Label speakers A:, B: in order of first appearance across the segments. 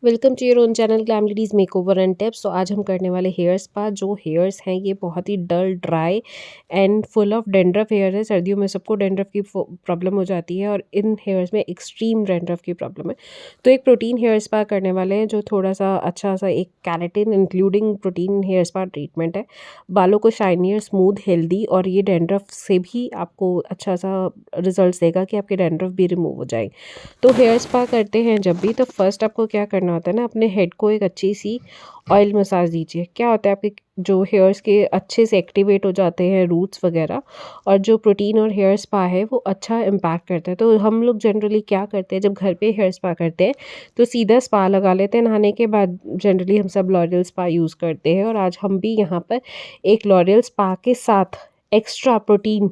A: Welcome to your own channel glam ladies makeover and tips. तो आज हम करने वाले हेयर स्पा। जो हेयर्स हैं ये बहुत ही dull, dry and full of dandruff hair है। सर्दियों में सबको डेंड्रफ की प्रॉब्लम हो जाती है और इन हेयर्स में एक्सट्रीम डेंड्रफ की प्रॉब्लम है। तो एक प्रोटीन हेयर स्पा करने वाले हैं जो थोड़ा सा अच्छा सा एक keratin including protein hair spa treatment है। बालों को शाइनियर, स्मूथ, हेल्दी और ये डेंड्रफ से भी आपको अच्छा सा रिजल्ट देगा कि आपके डेंड्रफ भी रिमूव हो जाएंगे। तो हेयर स्पा करते हैं जब भी, तो फर्स्ट आपको क्या करना होता है ना, अपने हेड को एक अच्छी सी ऑयल मसाज दीजिए। क्या होता है, आपके जो हेयर्स के अच्छे से एक्टिवेट हो जाते हैं रूट्स वगैरह, और जो प्रोटीन और हेयर स्पा है वो अच्छा इम्पैक्ट करता है। तो हम लोग जनरली क्या करते हैं, जब घर पे हेयर स्पा करते हैं तो सीधा स्पा लगा लेते हैं नहाने के बाद। जनरली हम सब लॉरियल स्पा यूज़ करते हैं और आज हम भी यहाँ पर एक लॉरियल स्पा के साथ एक्स्ट्रा प्रोटीन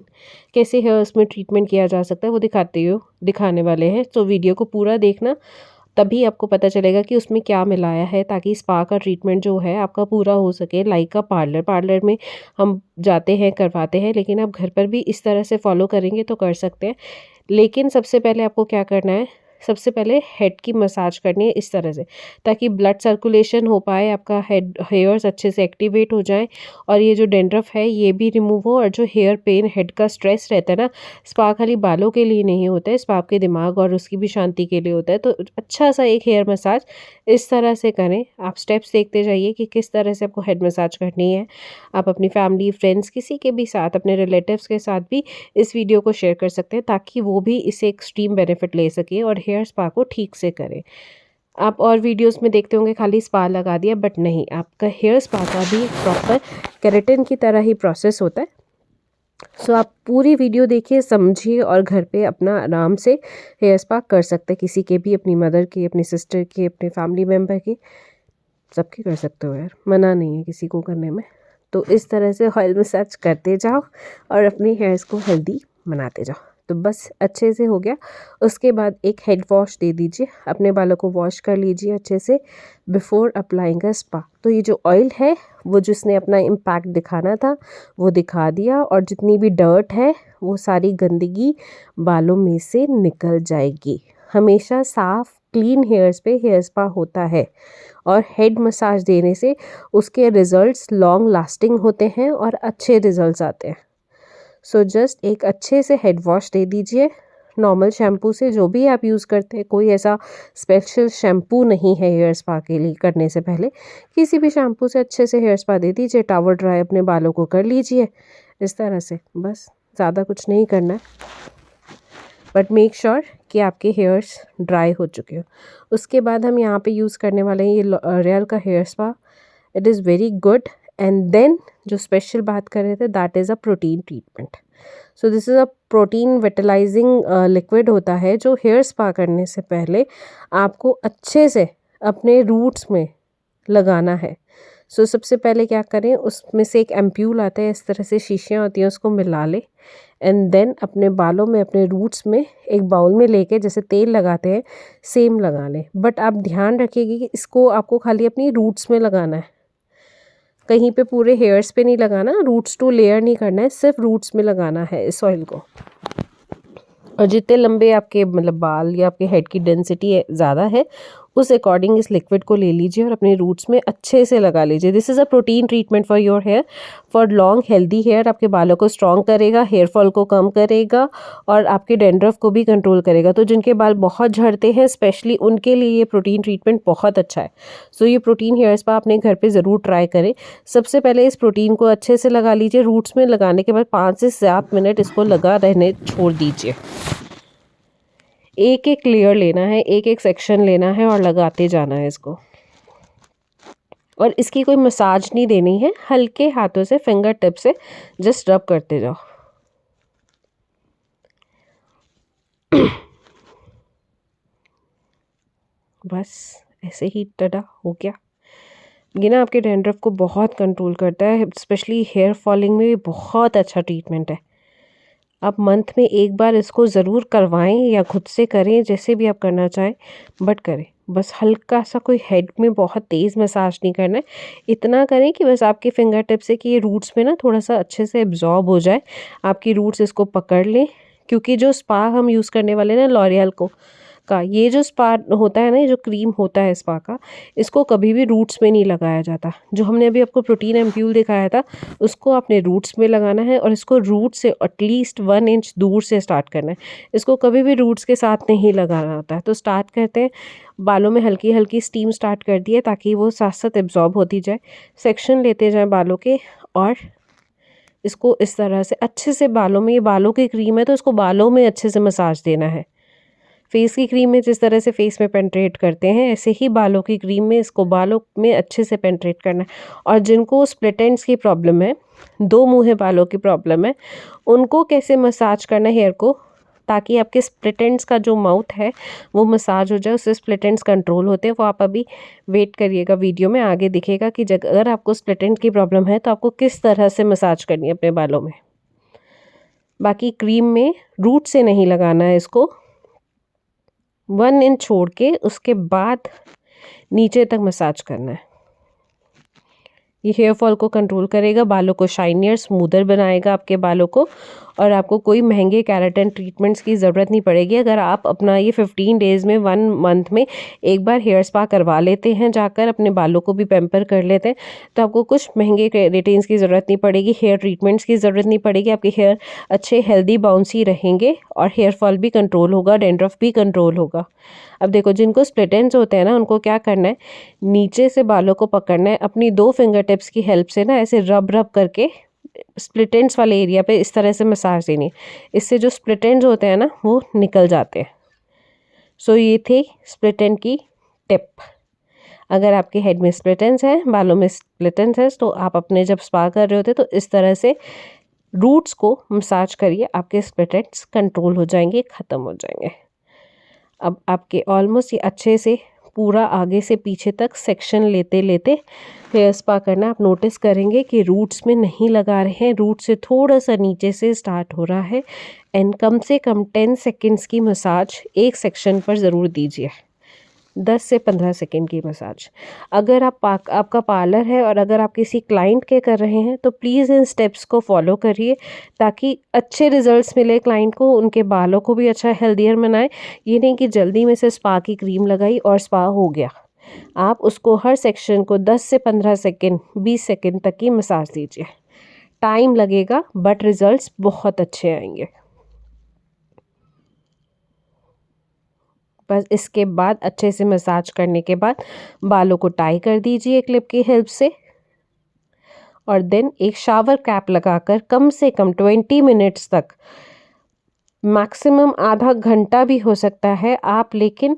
A: कैसे हेयर्स में ट्रीटमेंट किया जा सकता है वो दिखाने वाले हैं। तो वीडियो को पूरा देखना, तभी आपको पता चलेगा कि उसमें क्या मिलाया है, ताकि स्पा का ट्रीटमेंट जो है आपका पूरा हो सके। लाइक का पार्लर में हम जाते हैं, करवाते हैं, लेकिन आप घर पर भी इस तरह से फॉलो करेंगे तो कर सकते हैं। लेकिन सबसे पहले आपको क्या करना है, सबसे पहले हेड की मसाज करनी है इस तरह से, ताकि ब्लड सर्कुलेशन हो पाए, आपका हेयर्स अच्छे से एक्टिवेट हो जाएं और ये जो डेंड्रफ है ये भी रिमूव हो। और जो हेयर पेन, हेड का स्ट्रेस रहता है ना, स्पा खाली बालों के लिए नहीं होता है, स्पा आपके दिमाग और उसकी भी शांति के लिए होता है। तो अच्छा सा एक हेयर मसाज इस तरह से करें। आप स्टेप्स देखते जाइए कि किस तरह से आपको हेड मसाज करनी है। आप अपनी फैमिली, फ्रेंड्स, किसी के भी साथ, अपने रिलेटिव्स के साथ भी इस वीडियो को शेयर कर सकते हैं, ताकि वो भी इसे एक्सट्रीम बेनिफिट ले सके और हेयर स्पा को ठीक से करें। आप और वीडियोस में देखते होंगे खाली स्पा लगा दिया, बट नहीं, आपका हेयर स्पा का भी प्रॉपर केराटिन की तरह ही प्रोसेस होता है। सो आप पूरी वीडियो देखिए, समझिए और घर पे अपना आराम से हेयर स्पा कर सकते हैं। किसी के भी, अपनी मदर की, अपनी सिस्टर की, अपने फैमिली मेम्बर की, सबकी कर सकते हो यार, मना नहीं है किसी को करने में। तो इस तरह से ऑयल मसाज करते जाओ और अपनी हेयर्स को हेल्दी बनाते जाओ। तो बस अच्छे से हो गया। उसके बाद एक हेड वॉश दे दीजिए, अपने बालों को वॉश कर लीजिए अच्छे से बिफोर अप्लाइंग अ स्पा। तो ये जो ऑयल है वो जिसने अपना इम्पैक्ट दिखाना था वो दिखा दिया, और जितनी भी डर्ट है वो सारी गंदगी बालों में से निकल जाएगी। हमेशा साफ क्लीन हेयर्स पे हेयर स्पा होता है और हेड मसाज देने से उसके रिजल्ट्स लॉन्ग लास्टिंग होते हैं और अच्छे रिजल्ट्स आते हैं। सो जस्ट एक अच्छे से हेड वॉश दे दीजिए नॉर्मल शैम्पू से, जो भी आप यूज़ करते हैं। कोई ऐसा स्पेशल शैम्पू नहीं है हेयर स्पा के लिए करने से पहले। किसी भी शैम्पू से अच्छे से हेयर स्पा दे दीजिए, टावल ड्राई अपने बालों को कर लीजिए इस तरह से। बस ज़्यादा कुछ नहीं करना है, बट मेक श्योर कि आपके हेयर्स ड्राई हो चुके हो। उसके बाद हम यहाँ पे यूज़ करने वाले हैं ये लॉरियल का hair spa. It is very good. And then जो स्पेशल बात कर रहे थे, that is a protein treatment. So this is a protein vitalising liquid होता है जो हेयर स्पा करने से पहले आपको अच्छे से अपने रूट्स में लगाना है। सो सबसे पहले क्या करें, उसमें से एक एम्प्यूल आता है, इस तरह से शीशियाँ होती हैं, उसको मिला लें। एंड देन अपने बालों में, अपने रूट्स में एक बाउल में लेके, जैसे तेल लगाते हैं सेम लगा लें। बट आप ध्यान रखिएगा कि इसको आपको खाली अपनी रूट्स में लगाना है, कहीं पे पूरे हेयर्स पे नहीं लगाना, रूट्स टू लेयर नहीं करना है, सिर्फ रूट्स में लगाना है इस ऑयल को। और जितने लंबे आपके मतलब बाल या आपके हेड की डेंसिटी ज़्यादा है, उस अकॉर्डिंग इस लिक्विड को ले लीजिए और अपने रूट्स में अच्छे से लगा लीजिए। This is a protein treatment for your hair, for long healthy hair. आपके बालों को स्ट्रॉन्ग करेगा, हेयर फॉल को कम करेगा और आपके डेंड्रफ को भी कंट्रोल करेगा। तो जिनके बाल बहुत झड़ते हैं स्पेशली, उनके लिए ये प्रोटीन ट्रीटमेंट बहुत अच्छा है। सो ये प्रोटीन हेयर स्पा अपने घर पर ज़रूर ट्राई करें। सबसे पहले इस प्रोटीन को अच्छे से लगा लीजिए। रूट्स में लगाने के बाद 5 से 7 मिनट इसको लगा रहने छोड़ दीजिए। एक एक लेयर लेना है, एक एक सेक्शन लेना है और लगाते जाना है इसको। और इसकी कोई मसाज नहीं देनी है, हल्के हाथों से, फिंगर टिप से जस्ट रब करते जाओ। बस ऐसे ही टडा हो गया। ये ना आपके डैंड्रफ को बहुत कंट्रोल करता है, स्पेशली हेयर फॉलिंग में भी बहुत अच्छा ट्रीटमेंट है। आप मंथ में एक बार इसको ज़रूर करवाएं या खुद से करें, जैसे भी आप करना चाहें, बट करें। बस हल्का सा, कोई हेड में बहुत तेज़ मसाज नहीं करना है। इतना करें कि बस आपके फिंगर टिप से कि ये रूट्स में ना थोड़ा सा अच्छे से एब्जॉर्ब हो जाए, आपकी रूट्स इसको पकड़ लें। क्योंकि जो स्पा हम यूज़ करने वाले हैं ना लॉरियल को, का ये जो स्पा होता है ना, ये जो क्रीम होता है स्पा का, इसको कभी भी रूट्स में नहीं लगाया जाता। जो हमने अभी आपको प्रोटीन एम्प्यूल दिखाया था उसको आपने रूट्स में लगाना है और इसको रूट से एटलीस्ट 1 इंच दूर से स्टार्ट करना है। इसको कभी भी रूट्स के साथ नहीं लगाना होता है। तो स्टार्ट करते हैं, बालों में हल्की हल्की स्टीम स्टार्ट कर दी है ताकि वो साथ साथ एब्जॉर्ब होती जाए। सेक्शन लेते जाएँ बालों के और इसको इस तरह से अच्छे से बालों में, ये बालों की क्रीम है तो इसको बालों में अच्छे से मसाज देना है। फेस की क्रीम में जिस तरह से फेस में पेंट्रेट करते हैं ऐसे ही बालों की क्रीम में इसको बालों में अच्छे से पेंट्रेट करना है। और जिनको स्प्लिट एंड्स की प्रॉब्लम है, 2 मुँहे बालों की प्रॉब्लम है, उनको कैसे मसाज करना है हेयर को, ताकि आपके स्प्लिट एंड्स का जो माउथ है वो मसाज हो जाए, उससे स्प्लिट एंड्स कंट्रोल होते हैं। वो आप अभी वेट करिएगा, वीडियो में आगे दिखेगा कि अगर आपको स्प्लिट एंड की प्रॉब्लम है तो आपको किस तरह से मसाज करनी है अपने बालों में। बाकी क्रीम में रूट से नहीं लगाना है इसको, 1 इंच छोड़ के उसके बाद नीचे तक मसाज करना है। ये हेयर फॉल को कंट्रोल करेगा, बालों को शाइनियर स्मूदर बनाएगा आपके बालों को, और आपको कोई महंगे केराटिन ट्रीटमेंट्स की ज़रूरत नहीं पड़ेगी। अगर आप अपना ये 15 डेज़ में 1 मंथ में एक बार हेयर स्पा करवा लेते हैं, जाकर अपने बालों को भी पैम्पर कर लेते हैं, तो आपको कुछ महंगे केराटिन्स की ज़रूरत नहीं पड़ेगी, हेयर ट्रीटमेंट्स की ज़रूरत नहीं पड़ेगी। आपके हेयर अच्छे हेल्दी बाउंसी रहेंगे और हेयर फॉल भी कंट्रोल होगा, डैंड्रफ भी कंट्रोल होगा। अब देखो, जिनको स्प्लिट एंड्स होते हैं ना, उनको क्या करना है, नीचे से बालों को पकड़ना है, अपनी 2 फिंगर टिप्स की हेल्प से ना ऐसे रब रब करके स्प्लिट एंड्स वाले एरिया पे इस तरह से मसाज देनी है। इससे जो स्प्लिट एंड्स होते हैं ना वो निकल जाते हैं। सो ये थे स्प्लिट एंड की टिप। अगर आपके हेड में स्प्लिट एंड्स हैं, बालों में स्प्लिट एंड्स हैं, तो आप अपने जब स्पा कर रहे होते तो इस तरह से रूट्स को मसाज करिए, आपके स्प्लिट एंड्स कंट्रोल हो जाएंगे, ख़त्म हो जाएंगे। अब आपके ऑलमोस्ट ये अच्छे से पूरा आगे से पीछे तक सेक्शन लेते लेते हेयर स्पा करना। आप नोटिस करेंगे कि रूट्स में नहीं लगा रहे हैं, रूट से थोड़ा सा नीचे से स्टार्ट हो रहा है। एंड कम से कम 10 सेकेंड्स की मसाज एक सेक्शन पर ज़रूर दीजिए, 10 से 15 सेकेंड की मसाज। अगर आपका पार्लर है और अगर आप किसी क्लाइंट के कर रहे हैं तो प्लीज़ इन स्टेप्स को फॉलो करिए ताकि अच्छे रिजल्ट्स मिले क्लाइंट को, उनके बालों को भी अच्छा हेल्दियर बनाए। ये नहीं कि जल्दी में से स्पा की क्रीम लगाई और स्पा हो गया। आप उसको हर सेक्शन को 10 से 15 सेकेंड, 20 सेकेंड तक की मसाज दीजिए। टाइम लगेगा बट रिजल्ट्स बहुत अच्छे आएंगे। बस इसके बाद अच्छे से मसाज करने के बाद बालों को टाई कर दीजिए क्लिप की हेल्प से, और देन एक शावर कैप लगाकर कम से कम 20 मिनट्स तक, मैक्सिमम आधा घंटा भी हो सकता है आप, लेकिन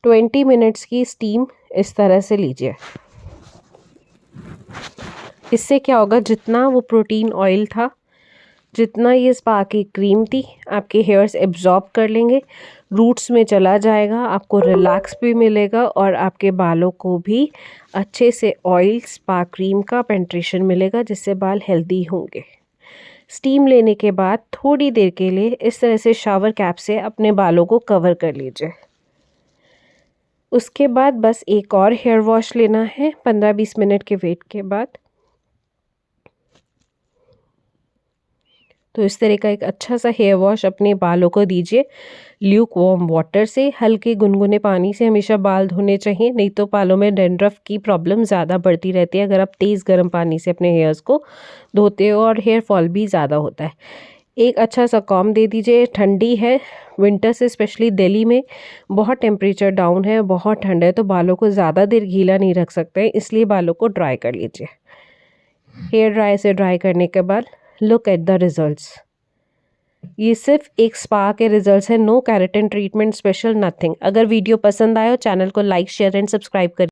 A: 20 मिनट्स की स्टीम इस तरह से लीजिए। इससे क्या होगा, जितना वो प्रोटीन ऑयल था, जितना ये स्पा की क्रीम थी, आपके हेयर्स एब्जॉर्ब कर लेंगे, रूट्स में चला जाएगा, आपको रिलैक्स भी मिलेगा और आपके बालों को भी अच्छे से ऑयल स्पा क्रीम का पेंट्रेशन मिलेगा, जिससे बाल हेल्दी होंगे। स्टीम लेने के बाद थोड़ी देर के लिए इस तरह से शावर कैप से अपने बालों को कवर कर लीजिए। उसके बाद बस एक और हेयर वॉश लेना है 15-20 मिनट के वेट के बाद। तो इस तरह का एक अच्छा सा हेयर वॉश अपने बालों को दीजिए ल्यूक वार्म वाटर से। हल्के गुनगुने पानी से हमेशा बाल धोने चाहिए, नहीं तो बालों में डैंड्रफ की प्रॉब्लम ज़्यादा बढ़ती रहती है अगर आप तेज़ गर्म पानी से अपने हेयर्स को धोते हो, और हेयर फॉल भी ज़्यादा होता है। एक अच्छा सा कॉम दे दीजिए। ठंडी है, विंटर से स्पेशली दिल्ली में बहुत टेम्परेचर डाउन है, बहुत ठंड है, तो बालों को ज़्यादा देर गीला नहीं रख सकते, इसलिए बालों को ड्राई कर लीजिए। हेयर ड्राई से ड्राई करने के बाद लुक एट द रिजल्ट्स। ये सिर्फ एक स्पा के रिजल्ट्स हैं, no keratin treatment special, nothing. अगर वीडियो पसंद आए हो चैनल को लाइक, शेयर एंड सब्सक्राइब करिए।